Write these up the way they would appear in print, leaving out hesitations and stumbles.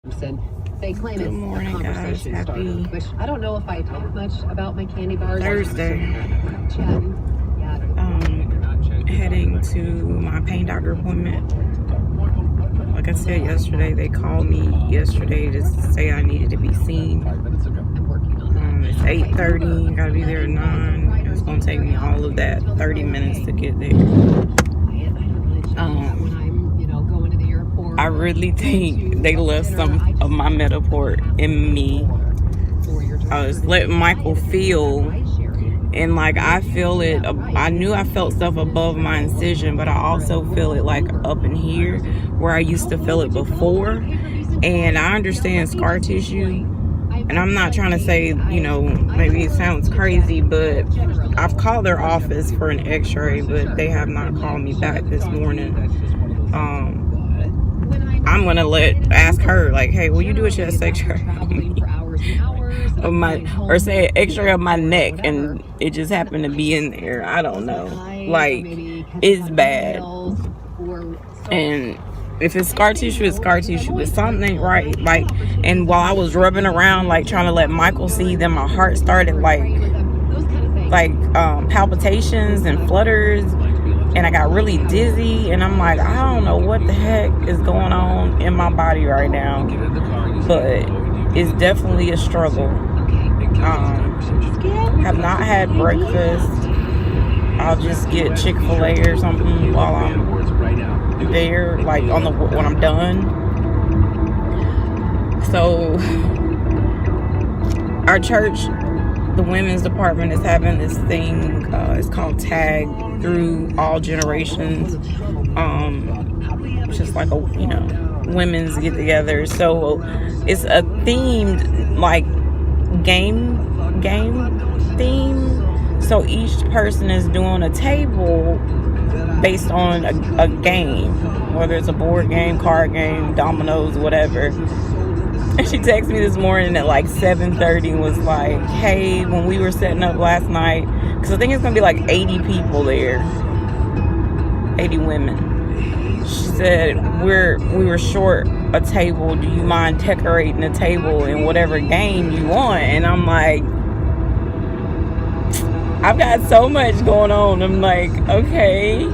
And they claim Good morning, it's a conversation guys. starter, which I don't know if I talk much about my candy bars. Thursday. Chatting. Yeah. Heading to my pain doctor appointment. Like I said yesterday, they called me yesterday to say I needed to be seen. It's 8:30. Gotta be there at 9. It's gonna take me all of that 30 minutes to get there. I really think they left some of my Metaport in me. I was letting Michael feel, and like I feel it. I knew I felt stuff above my incision, but I also feel it like up in here where I used to feel it before. And I understand scar tissue, and I'm not trying to say, you know, maybe it sounds crazy, but I've called their office for an x-ray, but they have not called me back this morning. I'm gonna ask her, like, hey, will you do a chest x-ray on me? Or say an x-ray of my neck, and it just happened to be in there. I don't know. Like, it's bad. And if it's scar tissue, it's scar tissue, but something ain't right. Like, and while I was rubbing around, like trying to let Michael see, then my heart started like palpitations and flutters, and I got really dizzy, and I'm like, I don't know what the heck is going on in my body right now, but it's definitely a struggle. Have not had breakfast. I'll just get Chick-fil-A or something while I'm there, like when I'm done. So our church, the women's department, is having this thing. It's called Tag Through All Generations. Just like a, you know, women's get together. So it's a themed like game theme. So each person is doing a table based on a game, whether it's a board game, card game, dominoes, whatever. And she texted me this morning at like 7:30 and was like, hey, when we were setting up last night, because I think it's gonna be like 80 people there, 80 women. She said, we were short a table. Do you mind decorating the table in whatever game you want? And I'm like, I've got so much going on. I'm like, okay.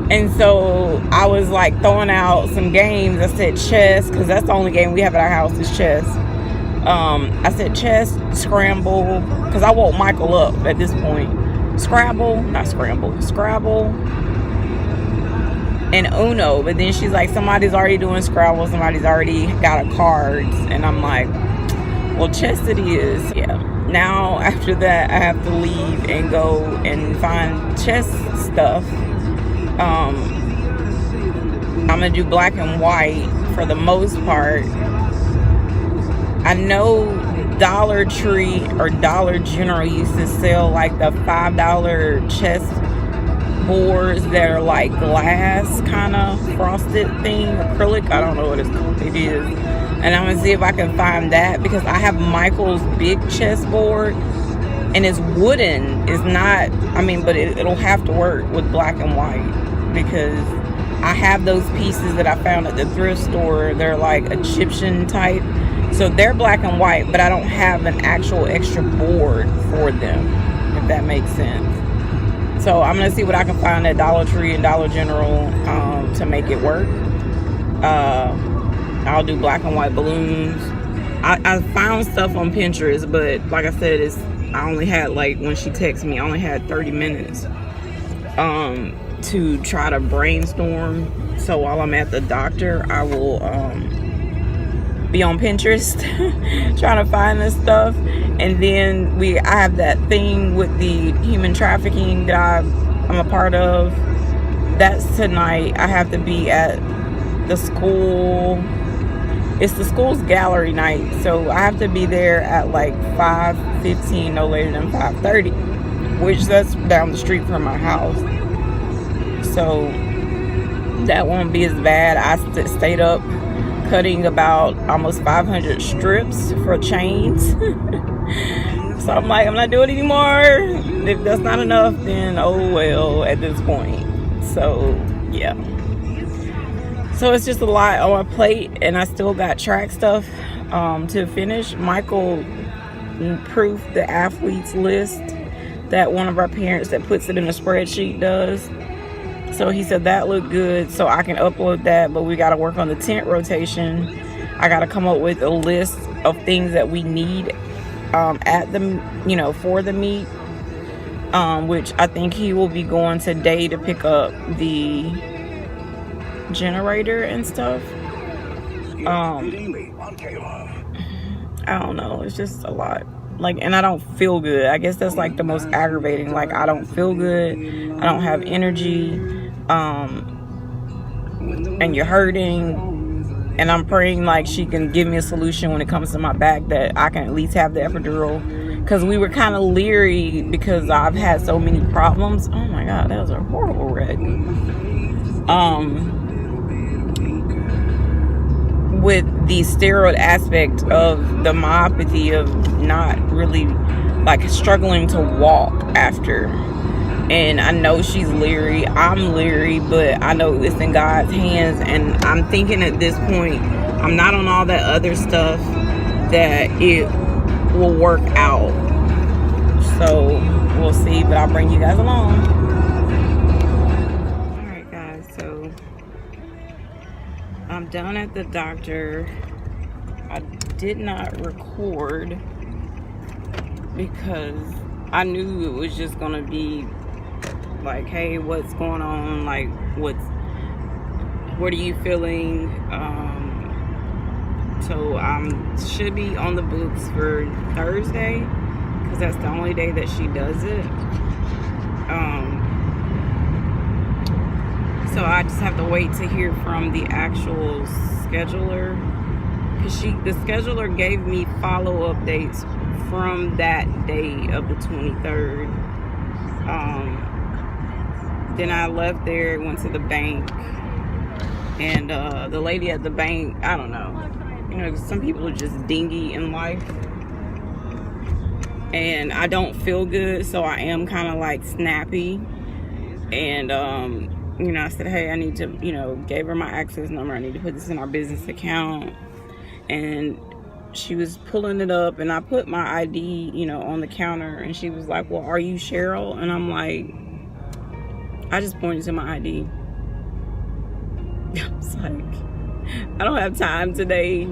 And so I was like throwing out some games. I said chess, because that's the only game we have at our house is chess. I said chess, scramble, because I woke Michael up at this point. Scrabble, and Uno. But then she's like, somebody's already doing Scrabble, somebody's already got a cards. And I'm like, well, chess it is. Yeah. Now after that, I have to leave and go and find chess stuff. I'm gonna do black and white for the most part. I know Dollar Tree or Dollar General used to sell like the $5 chess boards that are like glass kind of frosted thing, acrylic. I don't know what it is. And I'm gonna see if I can find that, because I have Michael's big chessboard and it's wooden. It's not, I mean, but it'll have to work with black and white, because I have those pieces that I found at the thrift store. They're like Egyptian type, so they're black and white, but I don't have an actual extra board for them, if that makes sense. So I'm gonna see what I can find at Dollar Tree and Dollar General to make it work. I'll do black and white balloons. I found stuff on Pinterest, but like I said, I only had, like, when she texted me, I only had 30 minutes to try to brainstorm. So while I'm at the doctor, I will be on Pinterest trying to find this stuff. And then I have that thing with the human trafficking that I'm a part of. That's tonight. I have to be at the school. It's the school's gallery night, so I have to be there at like 5:15, no later than 5:30, which that's down the street from my house. So that won't be as bad. I stayed up cutting about almost 500 strips for chains. So I'm like, I'm not doing it anymore. If that's not enough, then oh well at this point. So yeah. So it's just a lot on my plate, and I still got track stuff to finish. Michael proofed the athletes list that one of our parents that puts it in a spreadsheet does. So he said that looked good, so I can upload that, but we got to work on the tent rotation. I got to come up with a list of things that we need at the, for the meet, which I think he will be going today to pick up the generator and stuff. I don't know, it's just a lot. Like, and I don't feel good. I guess that's like the most aggravating. Like, I don't feel good, I don't have energy, and you're hurting, and I'm praying like she can give me a solution when it comes to my back, that I can at least have the epidural, because we were kind of leery because I've had so many problems. Oh my god, that was a horrible wreck. With the steroid aspect of the myopathy, of not really like struggling to walk after. And I know she's leery, I'm leery, but I know it's in God's hands. And I'm thinking at this point, I'm not on all that other stuff, that it will work out. So we'll see, but I'll bring you guys along. Alright guys, so I'm done at the doctor. I did not record because I knew it was just gonna be like, hey, what's going on? Like, what are you feeling? So I should be on the books for Thursday, because that's the only day that she does it. So I just have to wait to hear from the actual scheduler, because the scheduler gave me follow-up dates from that day of the 23rd. Then I left there, went to the bank, and the lady at the bank, I don't know, some people are just dingy in life, and I don't feel good, so I am kind of like snappy. And I said, hey, I need to, gave her my access number, I need to put this in our business account. And she was pulling it up, and I put my ID, on the counter, and she was like, well, are you Cheryl? And I'm like, I just pointed to my ID. I was like, I don't have time today.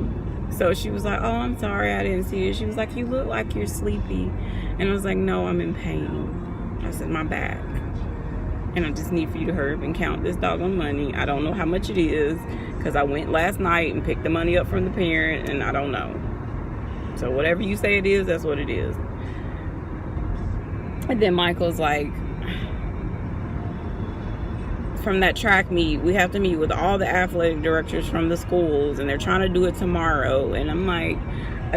So she was like, oh, I'm sorry, I didn't see it. She was like, you look like you're sleepy. And I was like, no, I'm in pain. I said, my back. And I just need for you to hurry up and count this doggone money. I don't know how much it is, because I went last night and picked the money up from the parent, and I don't know. So whatever you say it is, that's what it is. And then Michael's like, from that track meet, we have to meet with all the athletic directors from the schools, and they're trying to do it tomorrow. And I'm like, I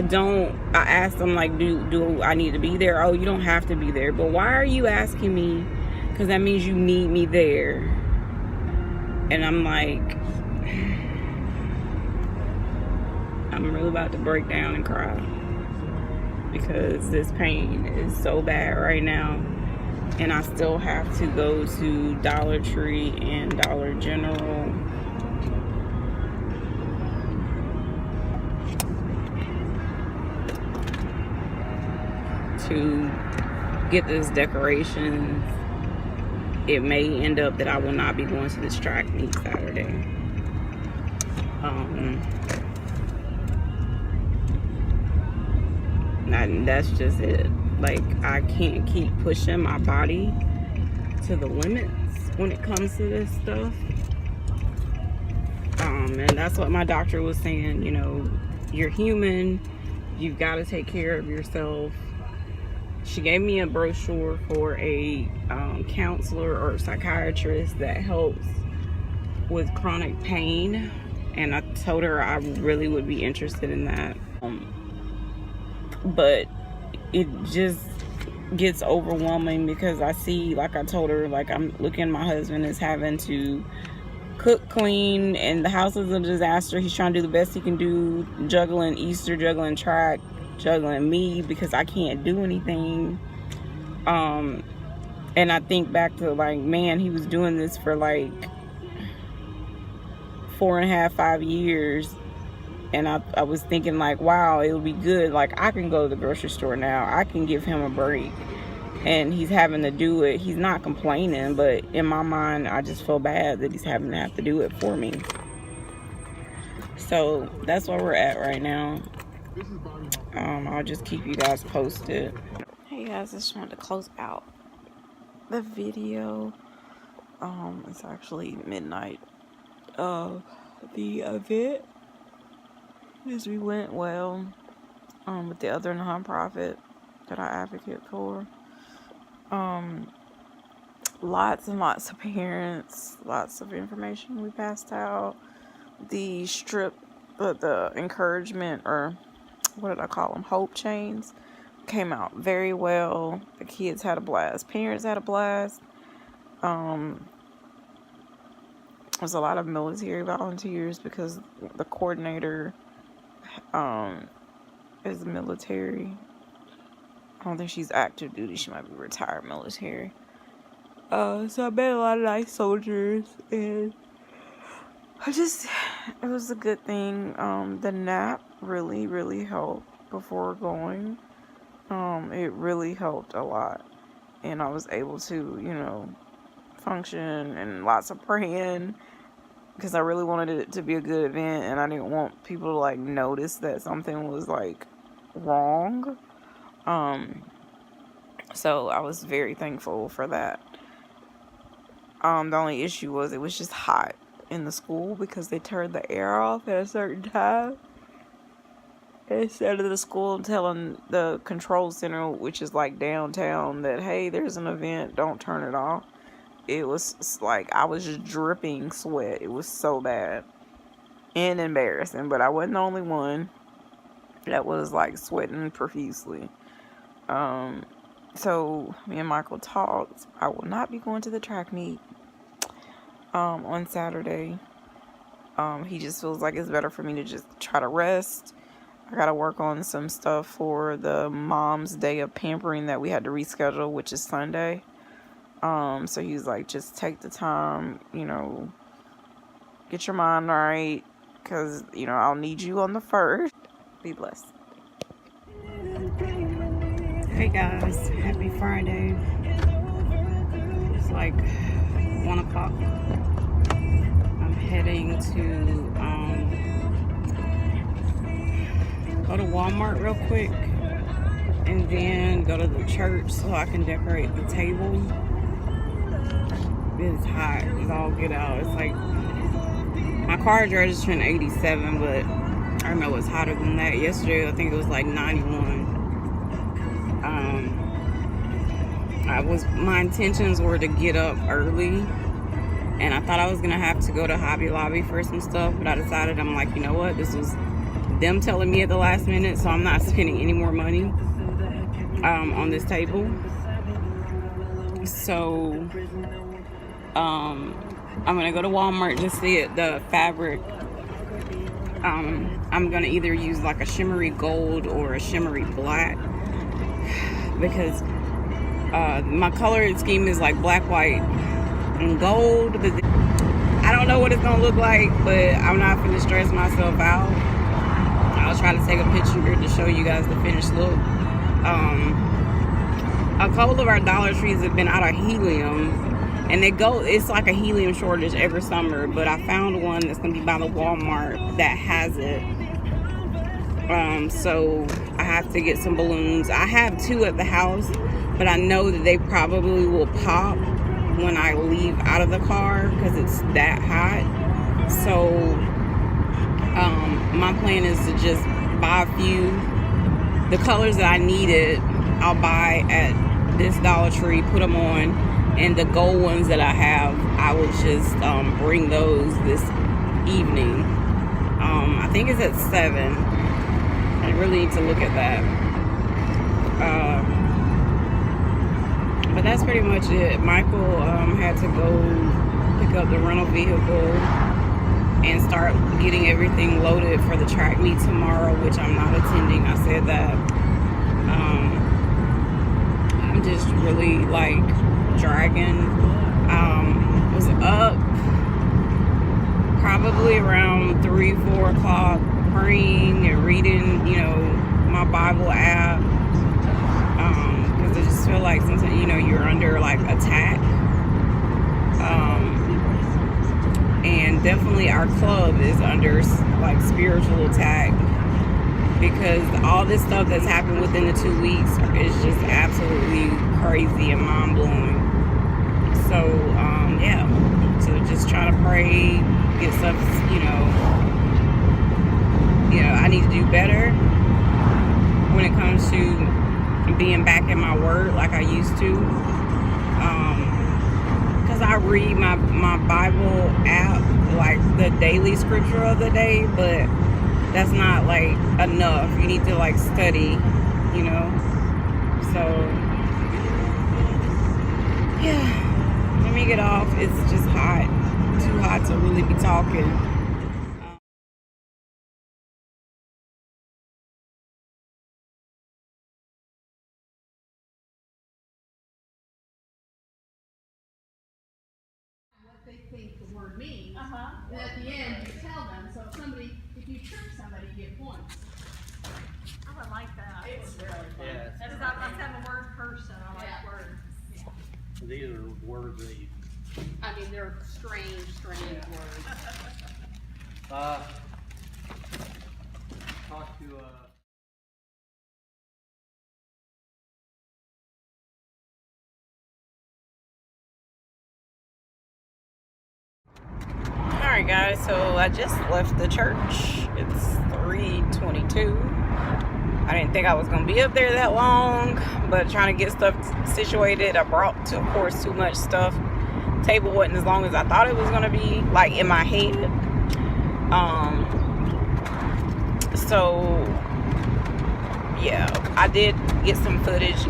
asked them, like, do I need to be there? Oh, you don't have to be there. But why are you asking me? Because that means you need me there. And I'm like, I'm really about to break down and cry, because this pain is so bad right now. And I still have to go to Dollar Tree and Dollar General to get this decorations. It may end up that I will not be going to this track meet Saturday. That's just it. Like, I can't keep pushing my body to the limits when it comes to this stuff. And that's what my doctor was saying. You're human. You've got to take care of yourself. She gave me a brochure for a counselor or psychiatrist that helps with chronic pain, and I told her I really would be interested in that. But it just gets overwhelming, because I see, like I told her, like, I'm looking at my husband is having to cook, clean, and the house is a disaster. He's trying to do the best he can do, juggling Easter, juggling track, juggling me, because I can't do anything. And I think back to, like, man, he was doing this for like 4.5, 5 years. And I was thinking like, wow, it'll be good. Like, I can go to the grocery store now. I can give him a break. And he's having to do it. He's not complaining, but in my mind, I just feel bad that he's having to have to do it for me. So that's where we're at right now. I'll just keep you guys posted. Hey guys, I just wanted to close out the video. It's actually midnight of the event. As we went well with the other nonprofit that I advocate for. Lots and lots of parents, lots of information we passed out. The the encouragement, or what did I call them, hope chains, came out very well. The kids had a blast, parents had a blast. There's a lot of military volunteers because the coordinator is military. I don't think she's active duty. She might be retired military. So I met a lot of nice soldiers, and it was a good thing. The nap really, really helped before going. It really helped a lot, and I was able to, function, and lots of praying, because I really wanted it to be a good event, and I didn't want people to like notice that something was like wrong. So I was very thankful for that. The only issue was it was just hot in the school because they turned the air off at a certain time. Instead of the school telling the control center, which is like downtown, that hey, there's an event, don't turn it off. It was like I was just dripping sweat. It was so bad and embarrassing, but I wasn't the only one that was like sweating profusely. So me and Michael talked. I will not be going to the track meet on Saturday. He just feels like it's better for me to just try to rest. I gotta work on some stuff for the mom's day of pampering that we had to reschedule, which is Sunday. So he's like, just take the time, get your mind right, because, I'll need you on the 1st. Be blessed. Hey guys, happy Friday. It's like 1 o'clock. I'm heading to go to Walmart real quick, and then go to the church so I can decorate the table. It's hot. It's all get out. It's like my car's registering 87, but I know it's hotter than that. Yesterday I think it was like 91. My intentions were to get up early, and I thought I was gonna have to go to Hobby Lobby for some stuff, but I decided, I'm like, you know what, this was them telling me at the last minute, so I'm not spending any more money on this table. So I'm gonna go to Walmart just see the fabric. I'm gonna either use like a shimmery gold or a shimmery black, because my color scheme is like black, white, and gold. But I don't know what it's gonna look like, but I'm not gonna stress myself out. I'll try to take a picture here to show you guys the finished look. A couple of our Dollar Trees have been out of helium, and it's like a helium shortage every summer, but I found one that's gonna be by the Walmart that has it. So I have to get some balloons. I have 2 at the house, but I know that they probably will pop when I leave out of the car because it's that hot. So my plan is to just buy a few. The colors that I needed, I'll buy at this Dollar Tree, put them on, and the gold ones that I have, I will just bring those this evening. I think it's at 7. I really need to look at that. But that's pretty much it. Michael had to go pick up the rental vehicle and start getting everything loaded for the track meet tomorrow, which I'm not attending. I said that. I'm just really like dragging. Was up probably around 3-4 o'clock, praying and reading, you know, my Bible app, because I just feel like sometimes, you know, you're under like attack. And definitely our club is under like spiritual attack, because all this stuff that's happened within the 2 weeks is just absolutely crazy and mind-blowing. So yeah, so just try to pray, get stuff, you know, I need to do better when it comes to being back in my word like I used to. Because I read my Bible app, like the daily scripture of the day, but that's not like enough. You need to like study, you know. So yeah, let me get off. It's just hot, too hot to really be talking. They think the word means, and at the end you tell them. So if you trick somebody, you get points. I would like that. It's really fun. Yeah. Because I'm a word person. I like Yeah. words. These are words that you. I mean, they're strange words. Talk to Alright guys, so I just left the church. It's 3:22. I didn't think I was going to be up there that long, but trying to get stuff situated. I brought, of course, too much stuff. Table wasn't as long as I thought it was going to be, like in my head. So yeah, I did get some footage.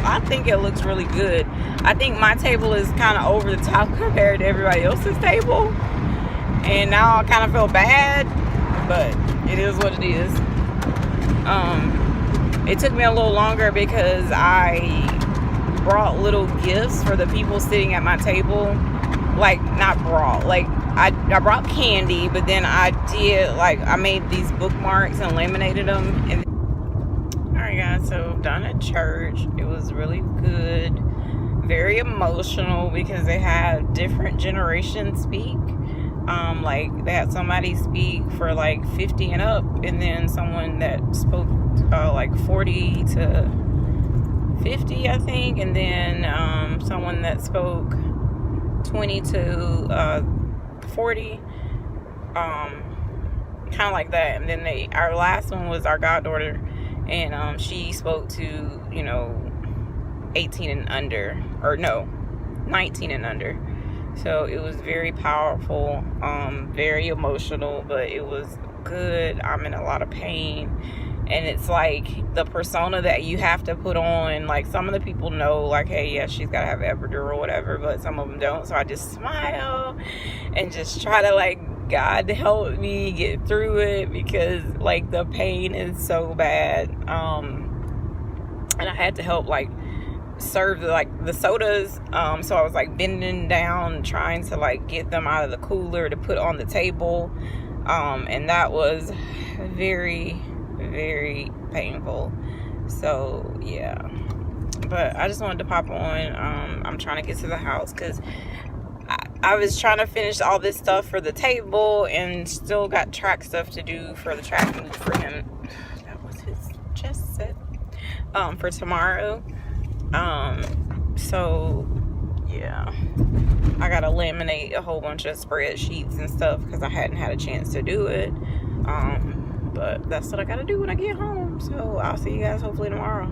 I think it looks really good. I think my table is kind of over the top compared to everybody else's table, and now I kind of feel bad, but it is what it is. It took me a little longer because I brought little gifts for the people sitting at my table. Like, not brought, like I brought candy, but then I made these bookmarks and laminated them. And alright guys, so done at church. It was really good, very emotional, because they had different generations speak. Like they had somebody speak for like 50 and up, and then someone that spoke like 40 to 50, I think, and then someone that spoke 20 to 40, kind of like that. And then our last one was our goddaughter, and she spoke to, you know, 18 and under, or no, 19 and under. So it was very powerful, very emotional, but it was good. I'm in a lot of pain, and it's like the persona that you have to put on. Like, some of the people know, like, hey, yeah, she's got to have epidural or whatever, but some of them don't. So I just smile and just try to, like, God help me get through it, because, like, the pain is so bad. And I had to help, like, serve the sodas, so I was like bending down trying to like get them out of the cooler to put on the table, and that was very, very painful. So yeah, but I just wanted to pop on. I'm trying to get to the house because I was trying to finish all this stuff for the table, and still got track stuff to do for the track meet for him. That was his chest set for tomorrow. So yeah, I gotta laminate a whole bunch of spreadsheets and stuff because I hadn't had a chance to do it. But that's what I gotta do when I get home. So I'll see you guys hopefully tomorrow.